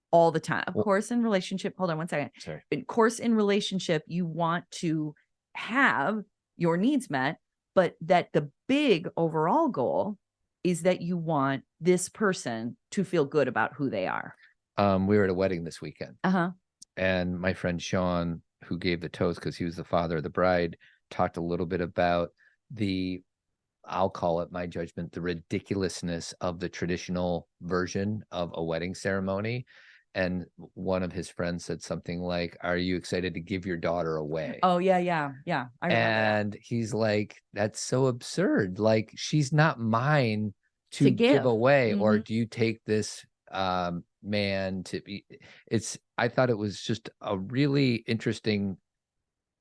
all the time. Of course, in relationship, hold on one second. Sorry. Of course, in relationship, you want to have your needs met, but that the big overall goal is that you want this person to feel good about who they are. We were at a wedding this weekend. And my friend Sean, who gave the toast because he was the father of the bride, talked a little bit about I'll call it, my judgment, the ridiculousness of the traditional version of a wedding ceremony. And one of his friends said something like, "Are you excited to give your daughter away?" Oh, yeah. I and he's like, "That's so absurd. Like, she's not mine to give away. Mm-hmm. Or do you take this man to be?" I thought it was just a really interesting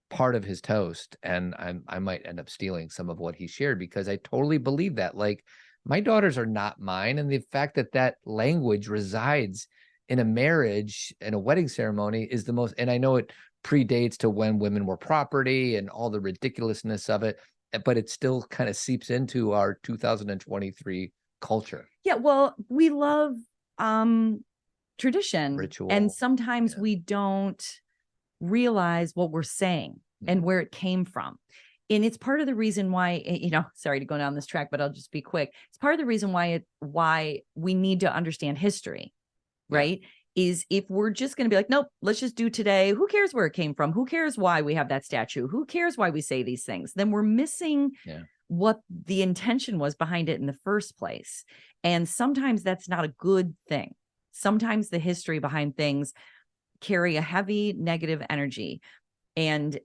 part of his toast. And I might end up stealing some of what he shared, because I totally believe that. Like, my daughters are not mine. And the fact that language resides in a marriage and a wedding ceremony is the most, and I know it predates to when women were property and all the ridiculousness of it, but it still kind of seeps into our 2023 culture. Yeah. Well, we love tradition, ritual, and sometimes we don't realize what we're saying and where it came from. And it's part of the reason why, sorry to go down this track, but I'll just be quick. It's part of the reason why we need to understand history. Right? Is if we're just going to be like, nope, let's just do today. Who cares where it came from? Who cares why we have that statue? Who cares why we say these things? Then we're missing what the intention was behind it in the first place. And sometimes that's not a good thing. Sometimes the history behind things carry a heavy negative energy. And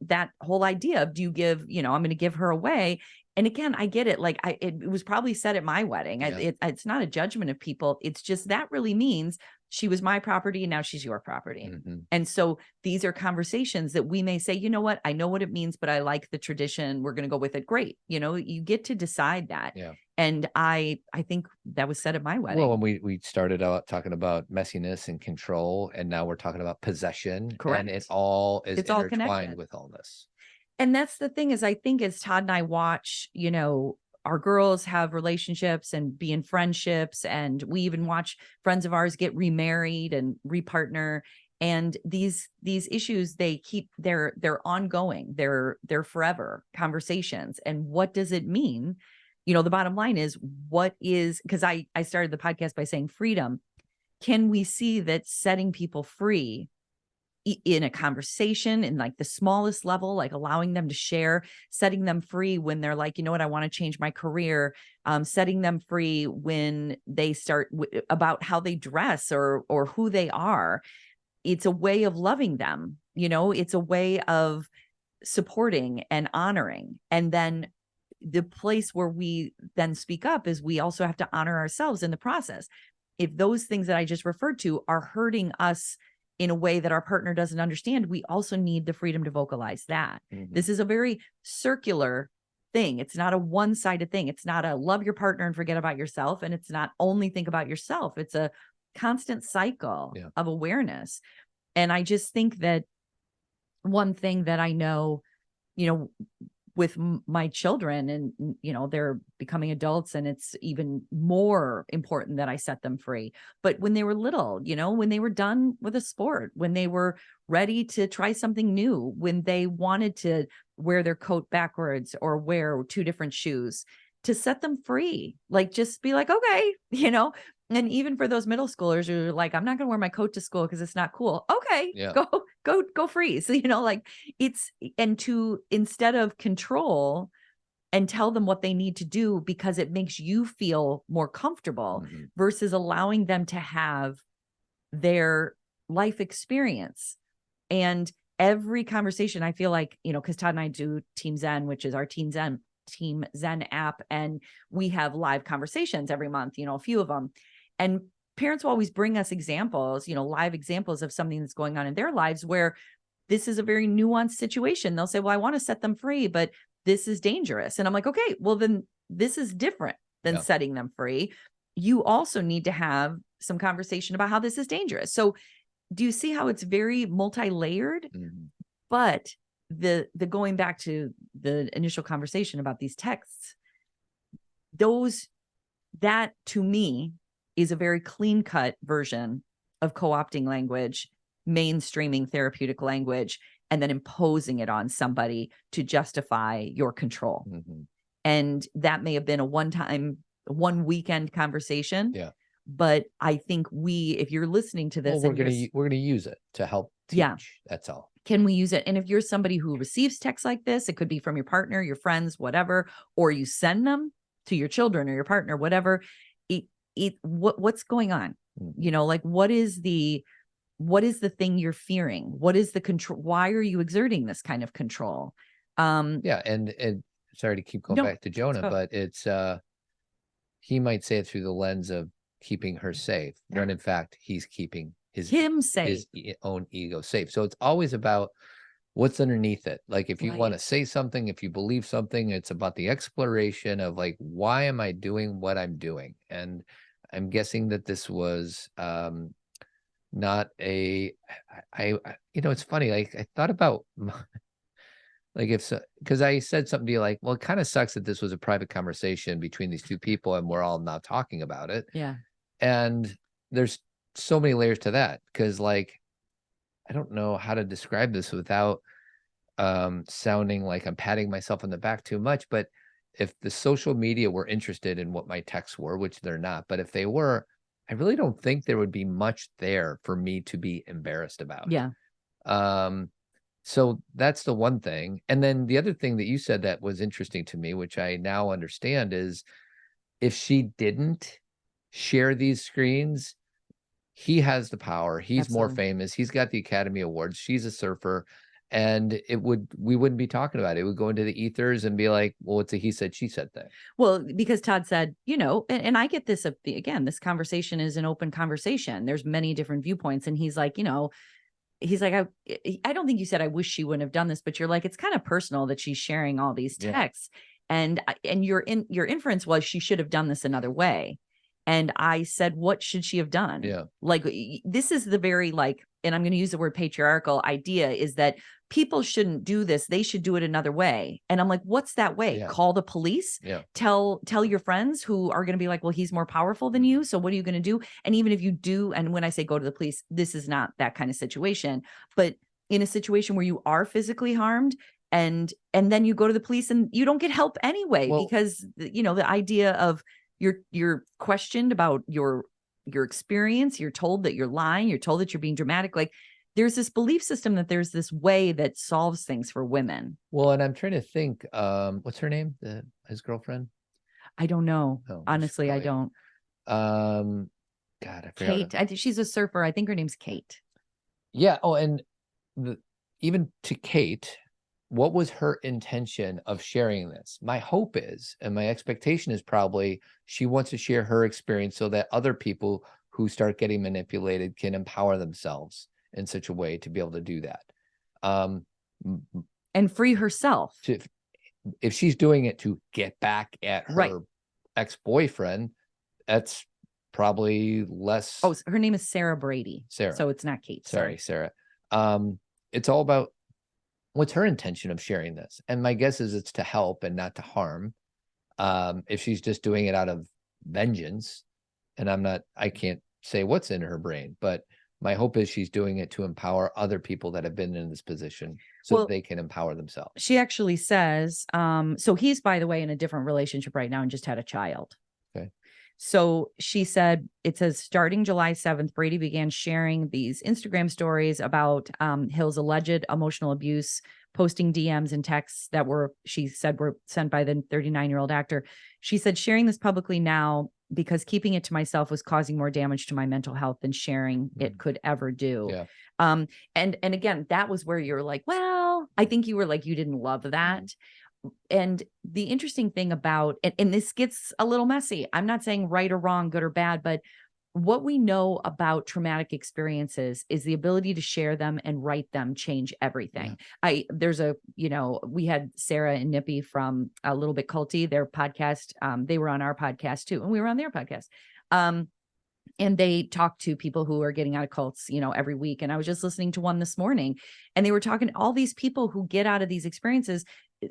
that whole idea of, do you give, I'm going to give her away. And again, I get it. Like it was probably said at my wedding. It's not a judgment of people. It's just that really means she was my property and now she's your property. Mm-hmm. And so these are conversations that we may say, you know what, I know what it means, but I like the tradition. We're going to go with it. Great. You get to decide that. Yeah. And I think that was said at my wedding. Well, when we started out talking about messiness and control, and now we're talking about possession. Correct. And it all is intertwined with all this. And that's the thing, is I think as Todd and I watch, our girls have relationships and be in friendships, and we even watch friends of ours get remarried and repartner. And these issues, they're ongoing, they're forever conversations. And what does it mean? The bottom line is, because I started the podcast by saying freedom. Can we see that setting people free in a conversation, in like the smallest level, like allowing them to share, setting them free when they're like, you know what, I want to change my career, setting them free when they start about how they dress or who they are. It's a way of loving them. It's a way of supporting and honoring. And then the place where we then speak up is we also have to honor ourselves in the process. If those things that I just referred to are hurting us in a way that our partner doesn't understand, we also need the freedom to vocalize that. This is a very circular thing. It's not a one-sided thing. It's not a love your partner and forget about yourself. And it's not only think about yourself. It's a constant cycle of awareness. And I just think that one thing that I know, with my children, and, they're becoming adults, and it's even more important that I set them free. But when they were little, when they were done with a sport, when they were ready to try something new, when they wanted to wear their coat backwards or wear 2 different shoes, to set them free, like, just be like, okay, and even for those middle schoolers who are like, I'm not going to wear my coat to school because it's not cool. Okay, go free. So, and to, instead of control and tell them what they need to do because it makes you feel more comfortable, versus allowing them to have their life experience. And every conversation, I feel like, because Todd and I do Team Zen, which is our Team Zen app. And we have live conversations every month, a few of them. And parents will always bring us examples, live examples of something that's going on in their lives where this is a very nuanced situation. They'll say, well, I want to set them free, but this is dangerous. And I'm like, okay, well, then this is different than setting them free. You also need to have some conversation about how this is dangerous. So do you see how it's very multi-layered? But the going back to the initial conversation about these texts, that to me is a very clean-cut version of co-opting language, mainstreaming therapeutic language, and then imposing it on somebody to justify your control. And that may have been a one weekend conversation. But I think if you're listening to this, we're going to use it to help teach. That's all. Can we use it? And if you're somebody who receives texts like this, it could be from your partner, your friends, whatever, or you send them to your children or your partner, whatever. What's going on? Like, what is the thing you're fearing? What is the control? Why are you exerting this kind of control? And sorry to keep going back to Jonah, but it's he might say it through the lens of keeping her safe, when in fact he's keeping his own ego safe. So it's always about what's underneath it. Like, if you want to say something, if you believe something, it's about the exploration of, like, why am I doing what I'm doing? And I'm guessing that this was not it's funny. Like, I thought about like, because I said something to you like, well, it kind of sucks that this was a private conversation between these 2 people and we're all now talking about it. And there's so many layers to that, because, like, I don't know how to describe this without sounding like I'm patting myself on the back too much. But if the social media were interested in what my texts were, which they're not, but if they were, I really don't think there would be much there for me to be embarrassed about. So that's the one thing. And then the other thing that you said that was interesting to me, which I now understand, is if she didn't share these screens, he has the power. He's more famous. He's got the Academy Awards. She's a surfer. And we wouldn't be talking about it. It would go into the ethers and be like, well, it's a he said, she said thing. Well, because Todd said, and I get this, again, this conversation is an open conversation. There's many different viewpoints. And he's like, I don't think you said, I wish she wouldn't have done this, but you're like, it's kind of personal that she's sharing all these texts. And your inference was she should have done this another way. And I said, what should she have done? Like, this is the very, and I'm going to use the word patriarchal idea, is that people shouldn't do this. They should do it another way. And I'm like, what's that way? Call the police, tell your friends who are going to be like, well, he's more powerful than you. So what are you going to do? And even if you do, and when I say go to the police, this is not that kind of situation, but in a situation where you are physically harmed, and then you go to the police and you don't get help anyway, because, the idea of you're questioned about your experience. You're told that you're lying. You're told that you're being dramatic. Like, there's this belief system that there's this way that solves things for women. Well, and I'm trying to think, what's her name? His girlfriend? I don't know. Oh, honestly, I don't. God, I forgot. Kate. I think she's a surfer. I think her name's Kate. Yeah. Oh, and even to Kate, what was her intention of sharing this? My hope is, and my expectation is, probably she wants to share her experience so that other people who start getting manipulated can empower themselves in such a way to be able to do that. And free herself. If she's doing it to get back at her ex-boyfriend, that's probably less. Oh, her name is Sarah Brady. Sarah. So it's not Kate. Sorry, Sarah. It's all about what's her intention of sharing this. And my guess is it's to help and not to harm. If she's just doing it out of vengeance, and I can't say what's in her brain, but my hope is she's doing it to empower other people that have been in this position so that they can empower themselves. She actually says, so he's, by the way, in a different relationship right now and just had a child. Okay. So she said, it says, starting July 7th, Brady began sharing these Instagram stories about Hill's alleged emotional abuse, posting DMs and texts that she said were sent by the 39-year-old actor. She said, sharing this publicly now because keeping it to myself was causing more damage to my mental health than sharing it could ever do. Yeah. And again, that was where you're like, well, I think you were like, you didn't love that. And the interesting thing about, and this gets a little messy, I'm not saying right or wrong, good or bad, but what we know about traumatic experiences is the ability to share them and write them change everything. Yeah. We had Sarah and Nippy from A Little Bit Culty, their podcast. They were on our podcast too, and we were on their podcast. And they talk to people who are getting out of cults, every week. And I was just listening to one this morning, and they were talking to all these people who get out of these experiences.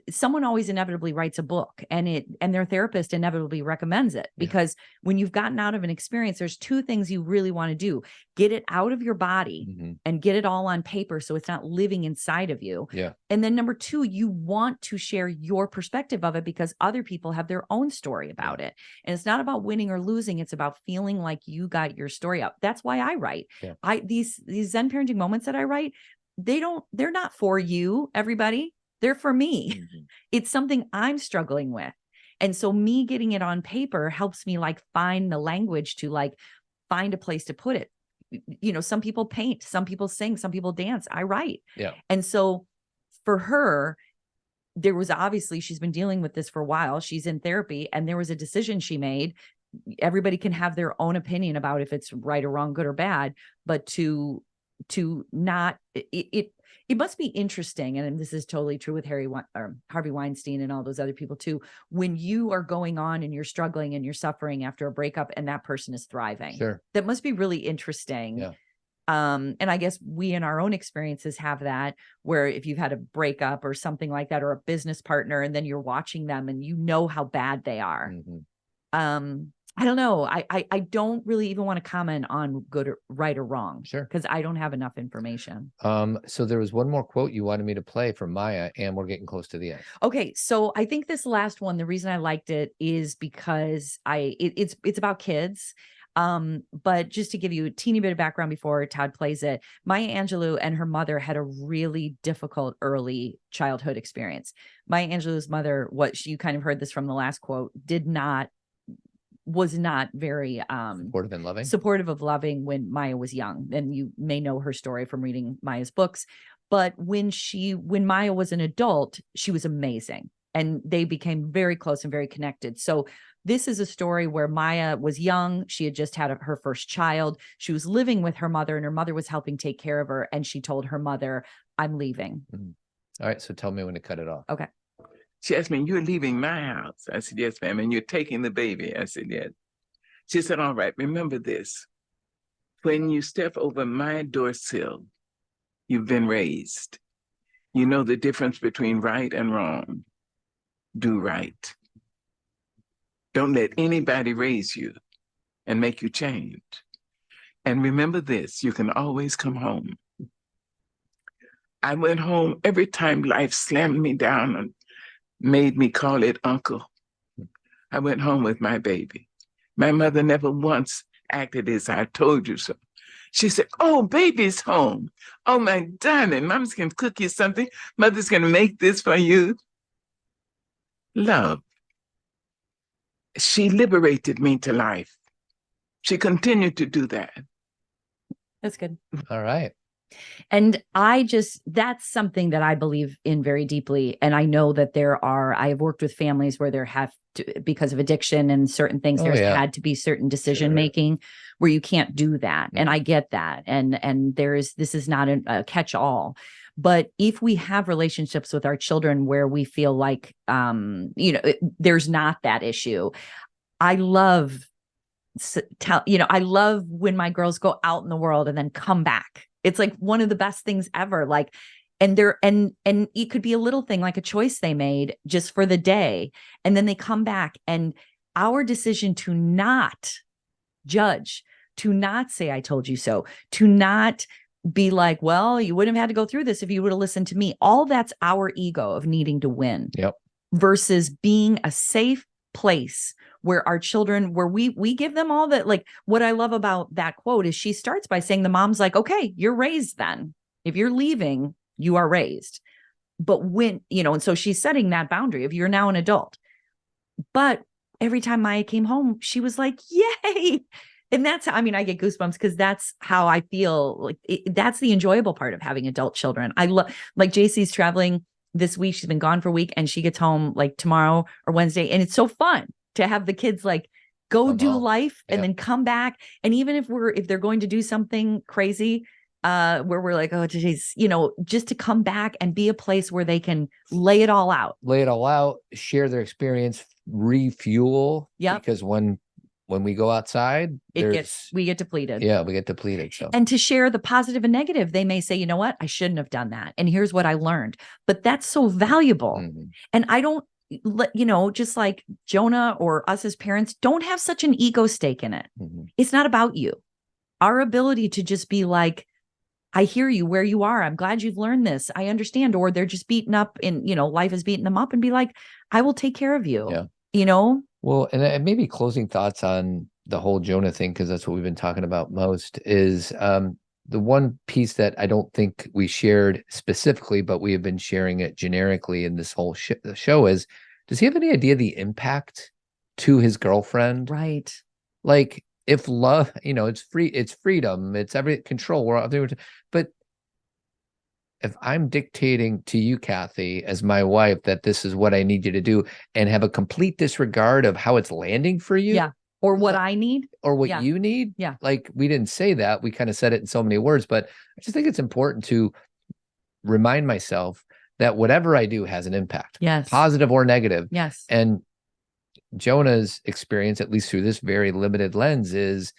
Someone always inevitably writes a book, and their therapist inevitably recommends it, because when you've gotten out of an experience, there's two things you really want to do: get it out of your body and get it all on paper so it's not living inside of you. Yeah. And then number two, you want to share your perspective of it because other people have their own story about it. And it's not about winning or losing. It's about feeling like you got your story out. That's why I write. Yeah. These Zen parenting moments that I write, they're not for you, everybody. They're for me. It's something I'm struggling with. And so me getting it on paper helps me find the language to find a place to put it. Some people paint, some people sing, some people dance. I write. Yeah. And so for her, there was obviously, she's been dealing with this for a while. She's in therapy, and there was a decision she made. Everybody can have their own opinion about if it's right or wrong, good or bad, but to not, it must be interesting. And this is totally true with Harvey Weinstein and all those other people too. When you are going on and you're struggling and you're suffering after a breakup and that person is thriving, that must be really interesting. Yeah. And I guess we in our own experiences have that, where if you've had a breakup or something like that, or a business partner, and then you're watching them and you know how bad they are. I don't know. I don't really even want to comment on good or right or wrong. Sure. Because I don't have enough information. So there was one more quote you wanted me to play from Maya, and we're getting close to the end. Okay. So I think this last one, the reason I liked it is because it's about kids. But just to give you a teeny bit of background before Todd plays it, Maya Angelou and her mother had a really difficult early childhood experience. Maya Angelou's mother, you kind of heard this from the last quote, was not very supportive of loving when Maya was young. And you may know her story from reading Maya's books. But when Maya was an adult, she was amazing. And they became very close and very connected. So this is a story where Maya was young. She had just had her first child. She was living with her mother, and her mother was helping take care of her. And she told her mother, "I'm leaving." All right. So tell me when to cut it off. Okay. She asked me, "You're leaving my house?" I said, "Yes, ma'am." "And you're taking the baby?" I said, "Yes." She said, "All right, remember this. When you step over my door sill, you've been raised. You know the difference between right and wrong. Do right. Don't let anybody raise you and make you change. And remember this, you can always come home." I went home every time life slammed me down and made me call it uncle. I went home with my baby. My mother never once acted as I told you so. She said, "Oh, baby's home. Oh, my darling, mom's going to cook you something. Mother's going to make this for you." Love. She liberated me to life. She continued to do that. That's good. All right. And that's something that I believe in very deeply. And I know that I have worked with families where there have to, because of addiction and certain things, there's had to be certain decision making where you can't do that. And I get that. And this is not a catch all. But if we have relationships with our children where we feel like, there's not that issue. I love when my girls go out in the world and then come back. It's like one of the best things ever. Like, and it could be a little thing like a choice they made just for the day. And then they come back, and our decision to not judge, to not say, I told you so, to not be like, well, you wouldn't have had to go through this if you would have listened to me. All that's our ego of needing to win. Yep. Versus being a safe place where our children, where we give them all that. Like, what I love about that quote is she starts by saying, the mom's like, okay, you're raised then. If you're leaving, you are raised. But when, and so she's setting that boundary of you're now an adult. But every time Maya came home, she was like, yay. And that's, I get goosebumps because that's how I feel. Like that's the enjoyable part of having adult children. I love, like JC's traveling this week. She's been gone for a week and she gets home like tomorrow or Wednesday. And it's so fun to have the kids like go do life and then come back. And even if they're going to do something crazy, where we're like, oh, geez, just to come back and be a place where they can lay it all out, share their experience, refuel. Yeah. Because when we go outside, we get depleted. Yeah, we get depleted. So, and to share the positive and negative, they may say, you know what, I shouldn't have done that. And here's what I learned. But that's so valuable. Mm-hmm. And I don't, just like Jonah or us as parents, don't have such an ego stake in it. Mm-hmm. It's not about you. Our ability to just be like, I hear you where you are. I'm glad you've learned this. I understand. Or they're just beaten up and, life is beating them up, and be like, I will take care of you. Yeah. Well, and maybe closing thoughts on the whole Jonah thing, because that's what we've been talking about most, is the one piece that I don't think we shared specifically, but we have been sharing it generically in this whole show is, does he have any idea the impact to his girlfriend? Right. Like, if love, it's freedom, it's every control. But if I'm dictating to you, Cathy, as my wife, that this is what I need you to do, and have a complete disregard of how it's landing for you. Yeah. Or what I need. Or what you need. Yeah. Like, we didn't say that. We kind of said it in so many words, but I just think it's important to remind myself that whatever I do has an impact. Yes. Positive or negative. Yes. And Jonah's experience, at least through this very limited lens, is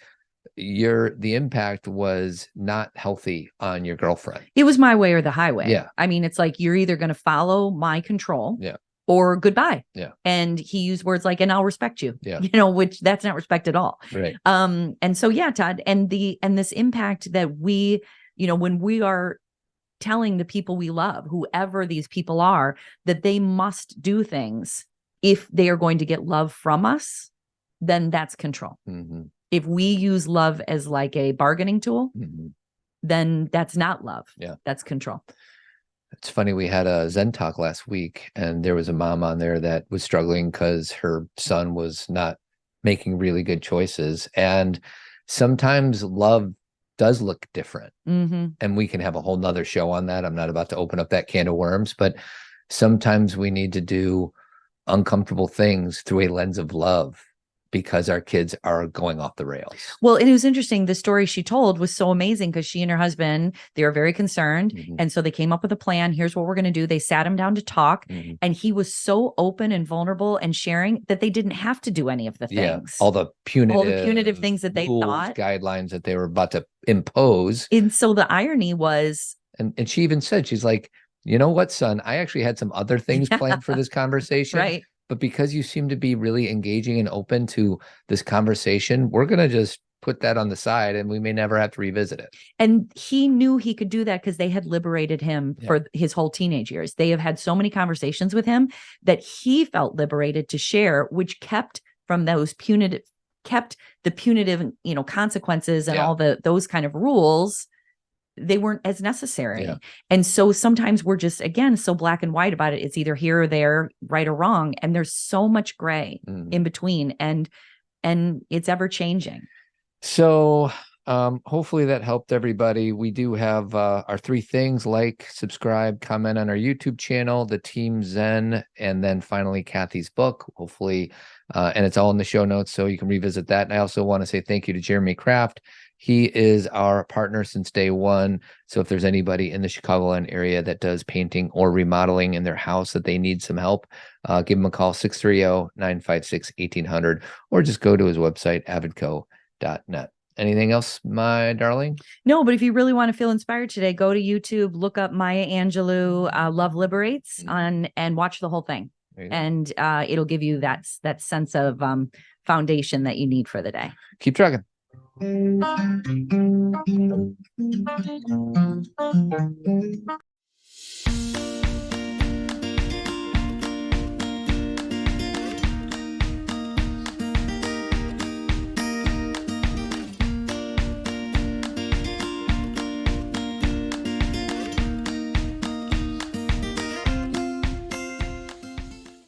the impact was not healthy on your girlfriend. It was my way or the highway. Yeah. It's like, you're either going to follow my control. Yeah. Or goodbye. Yeah. And he used words like, and I'll respect you. Yeah. Which that's not respect at all. Right. And so, yeah, Todd, and this impact that we, when we are telling the people we love, whoever these people are, that they must do things if they are going to get love from us, then that's control. Mm-hmm. If we use love as like a bargaining tool, mm-hmm. then that's not love. Yeah. That's control. It's funny. We had a Zen talk last week, and there was a mom on there that was struggling because her son was not making really good choices. And sometimes love does look different. Mm-hmm. And we can have a whole nother show on that. I'm not about to open up that can of worms, but sometimes we need to do uncomfortable things through a lens of love, because our kids are going off the rails. Well, and it was interesting. The story she told was so amazing, because she and her husband, they were very concerned. Mm-hmm. And so they came up with a plan. Here's what we're going to do. They sat him down to talk. Mm-hmm. And he was so open and vulnerable and sharing that they didn't have to do any of the things. Yeah, all the punitive things that they thought. Guidelines that they were about to impose. And so the irony was. And she even said, she's like, you know what, son, I actually had some other things planned for this conversation. Right. But because you seem to be really engaging and open to this conversation, we're going to just put that on the side, and we may never have to revisit it. And he knew he could do that because they had liberated him for his whole teenage years. They have had so many conversations with him that he felt liberated to share, which kept from those punitive consequences and all those kind of rules. They weren't as necessary. Yeah. And so sometimes we're just, again, so black and white about it. It's either here or there, right or wrong. And there's so much gray in between, and it's ever changing. So Hopefully that helped everybody. We do have our 3 things: like, subscribe, comment on our YouTube channel, the Team Zen, and then finally Cathy's book. Hopefully, and it's all in the show notes, so you can revisit that. And I also want to say thank you to Jeremy Kraft. He is our partner since day one. So if there's anybody in the Chicagoland area that does painting or remodeling in their house that they need some help, give him a call, 630-956-1800, or just go to his website, avidco.net. Anything else, my darling? No, but if you really want to feel inspired today, go to YouTube, look up Maya Angelou, Love Liberates, and watch the whole thing. And it'll give you that sense of foundation that you need for the day. Keep trucking.